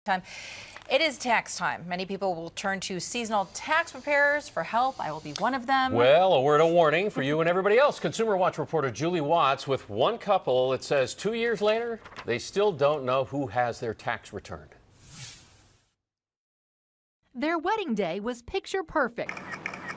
Time. It is tax time. Many people will turn to seasonal tax preparers for help. I will be one of them. Well, a word of warning for you and everybody else. Consumerwatch reporter Julie Watts with one couple. It says 2 years later, they still don't know who has their tax returned. Their wedding day was picture perfect.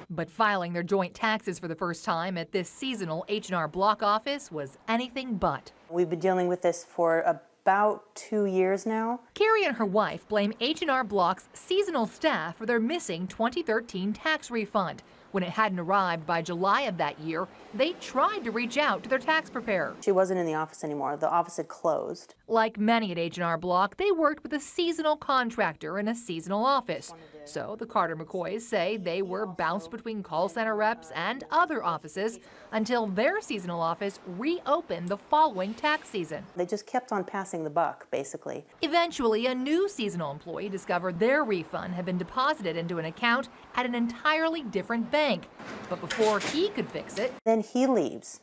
But filing their joint taxes for the first time at this seasonal H&R Block office was anything but. We've been dealing with this for about 2 years now. Carrie and her wife blame H&R Block's seasonal staff for their missing 2013 tax refund. When it hadn't arrived by July of that year, they tried to reach out to their tax preparer. She wasn't in the office anymore. The office had closed. Like many at H&R Block, they worked with a seasonal contractor in a seasonal office. So the Carter-McCoys say they were bounced between call center reps and other offices until their seasonal office reopened the following tax season. They just kept on passing the buck, basically. Eventually, a new seasonal employee discovered their refund had been deposited into an account at an entirely different bank. But before he could fix it, then he leaves.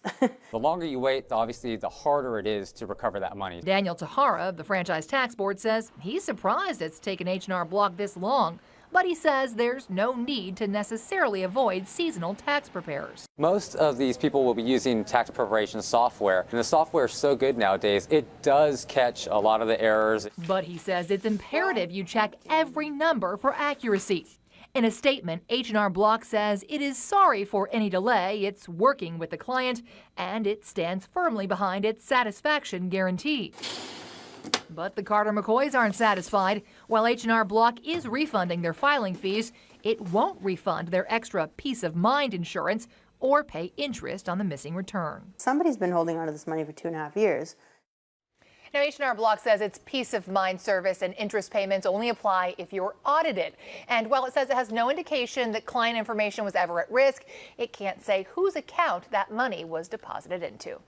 The longer you wait, obviously, the harder it is to recover that money. Daniel Tahara of the Franchise Tax Board says he's surprised it's taken H&R Block this long. But he says there's no need to necessarily avoid seasonal tax preparers. Most of these people will be using tax preparation software, and the software is so good nowadays, it does catch a lot of the errors. But he says it's imperative you check every number for accuracy. In a statement, H&R Block says it is sorry for any delay. It's working with the client, and it stands firmly behind its satisfaction guarantee. But the Carter-McCoys aren't satisfied. While H&R Block is refunding their filing fees, it won't refund their extra peace of mind insurance or pay interest on the missing return. Somebody's been holding on to this money for 2.5 years. Now, H&R Block says its peace of mind service and interest payments only apply if you're audited. And while it says it has no indication that client information was ever at risk, it can't say whose account that money was deposited into.